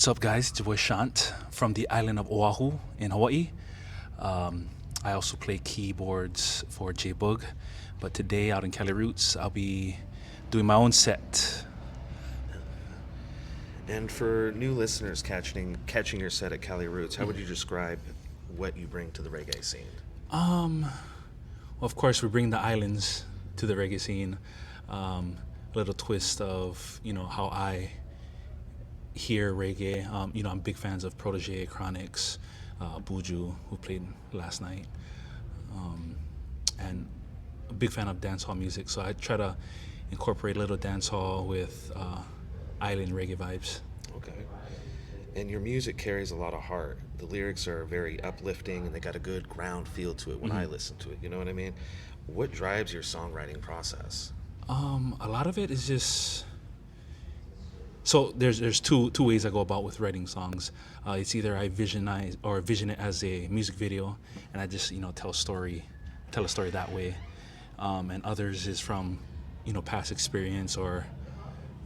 What's up, guys? It's your boy Chante from the island of Oahu in Hawaii. I also play keyboards for J Boog, but today out in Cali Roots, I'll be doing my own set. And for new listeners catching your set at Cali Roots, how would you describe what you bring to the reggae scene? Well, of course, we bring the islands to the reggae scene. A little twist of how I hear reggae. I'm big fans of Protege, Chronics, Buju, who played last night, and a big fan of dancehall music. So I try to incorporate a little dancehall with island reggae vibes. Okay. And your music carries a lot of heart. The lyrics are very uplifting, and they got a good ground feel to it when I listen to it. You know what I mean? What drives your songwriting process? A lot of it is just. So there's two ways I go about with writing songs. It's either I vision it as a music video, and I just tell a story that way, and others is from past experience or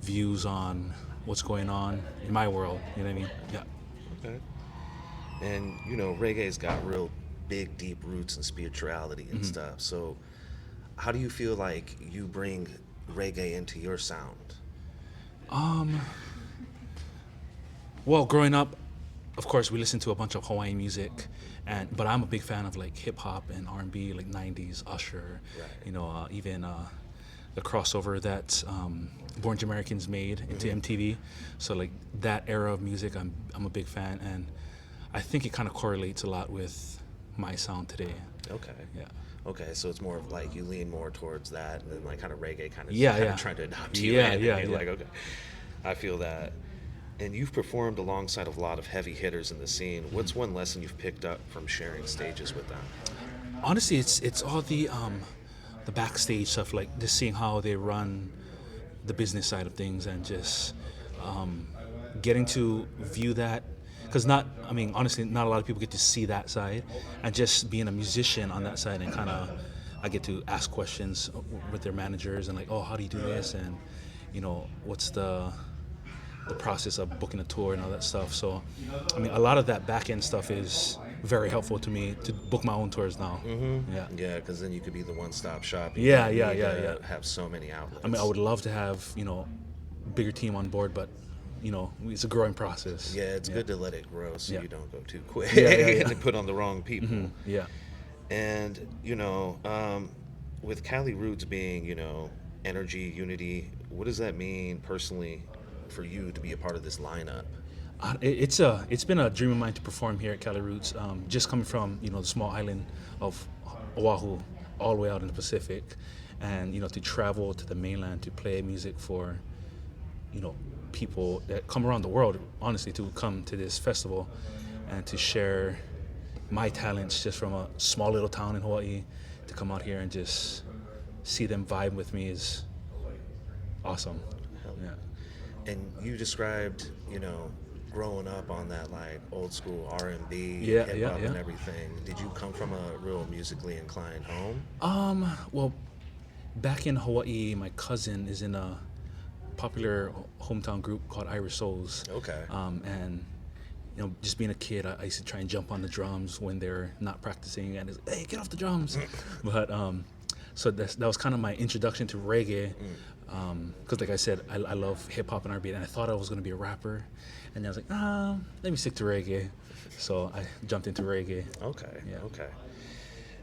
views on what's going on in my world. You know what I mean? Yeah. Okay. And reggae's got real big, deep roots and spirituality and stuff. So how do you feel like you bring reggae into your sound? Well, growing up, of course, we listened to a bunch of Hawaiian music, but I'm a big fan of like hip hop and R&B, like '90s Usher, Right. Even the crossover that Born Americans made into MTV. So like that era of music, I'm a big fan, and I think it kind of correlates a lot with my sound today. Okay. Yeah. Okay, so it's more of like you lean more towards that, and then like kind of reggae kind Yeah. of trying to adopt you. Yeah, in, yeah, and you're yeah. like, okay, I feel that. And you've performed alongside of a lot of heavy hitters in the scene. What's one lesson you've picked up from sharing stages with them? Honestly, it's all the backstage stuff, like just seeing how they run the business side of things, and just getting to view that, because honestly, not a lot of people get to see that side, and just being a musician on that side, and kind of I get to ask questions with their managers and like, oh, how do you do this, and what's the process of booking a tour and all that stuff. So a lot of that back end stuff is very helpful to me to book my own tours now. Yeah, because then you could be the one-stop shop. Yeah. Have so many outlets. I would love to have bigger team on board, but it's a growing process. Yeah, it's good to let it grow so Yeah. you don't go too quick Yeah. and put on the wrong people. Yeah. And with Cali Roots being energy, unity, what does that mean personally for you to be a part of this lineup? It's been a dream of mine to perform here at Cali Roots. Just coming from the small island of Oahu, all the way out in the Pacific, and to travel to the mainland to play music for people that come around the world, honestly, to come to this festival and to share my talents just from a small little town in Hawaii, to come out here and just see them vibe with me is awesome. Yeah. And you described, growing up on that like old school R&B, Yeah, hip hop, yeah. and everything. Did you come from a real musically inclined home? Well, back in Hawaii, my cousin is in a popular hometown group called Irish Souls. Okay. And just being a kid, I used to try and jump on the drums when they're not practicing, and it's, hey, get off the drums. But so that was kind of my introduction to reggae. Because like I said, I love hip hop and R&B, and I thought I was going to be a rapper, and I was like, let me stick to reggae. So I jumped into reggae. Okay. Yeah. Okay.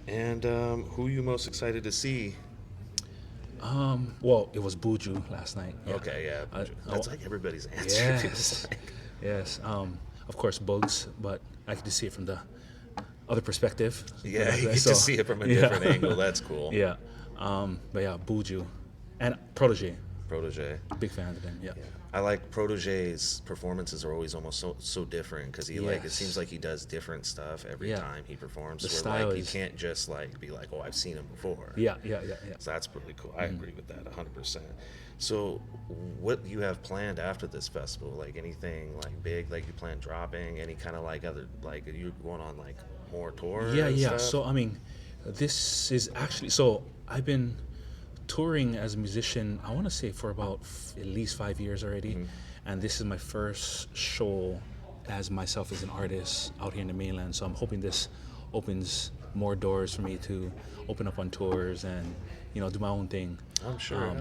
And who are you most excited to see? Well, it was Buju last night. Yeah. Okay, yeah. That's like everybody's answer. Yes. Feels like. Yes. Of course, Boogs, but I get to see it from the other perspective. Yeah, you get to see it from a different angle. That's cool. Yeah. But yeah, Buju and Protege. Big fan of them. Yeah. I like Protege's performances are always almost so different because he it seems like he does different stuff every time he performs. The where style like you is- can't just like be like, oh, I've seen him before. Yeah. So that's pretty cool. I agree with that 100%. So what you have planned after this festival? Like anything like big, like you plan dropping? Any kind of like other, like are you going on like more tours? Yeah. and stuff? So this is actually, so I've been touring as a musician, I want to say for about at least 5 years already. and this is my first show as myself as an artist out here in the mainland. So I'm hoping this opens more doors for me to open up on tours and do my own thing. I'm sure.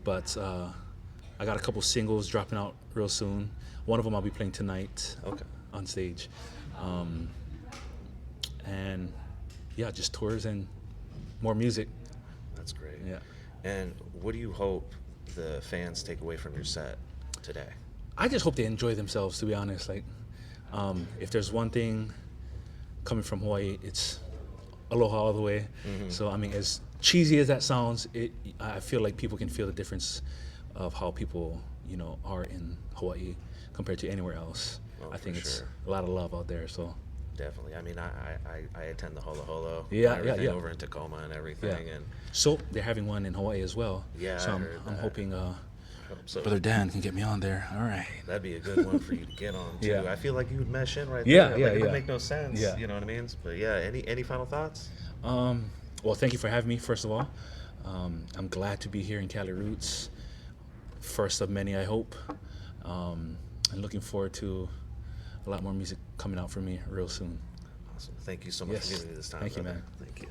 But I got a couple singles dropping out real soon. One of them I'll be playing tonight on stage. And yeah, just tours and more music. That's great. Yeah. And what do you hope the fans take away from your set today? I just hope they enjoy themselves, to be honest. Like, if there's one thing coming from Hawaii, it's aloha all the way. So, I mean, as cheesy as that sounds, I feel like people can feel the difference of how people, are in Hawaii compared to anywhere else. Oh, I think it's sure. a lot of love out there, so. Definitely. I mean, I attend the Holo Holo. Yeah, everything yeah. over in Tacoma and everything. Yeah. And So they're having one in Hawaii as well. Yeah, so I I'm heard that. hoping I hope so. Brother Dan can get me on there. All right. That'd be a good one for you to get on too. Yeah. I feel like you would mesh in right Yeah, there. yeah, Like, it would yeah. make no sense. Yeah. You know what I mean? But yeah, any final thoughts? Well, thank you for having me, first of all. I'm glad to be here in Cali Roots. First of many, I hope. And looking forward to a lot more music coming out for me real soon. Awesome. Thank you so much Yes. for giving me this time. Thank you, brother. man. Thank you.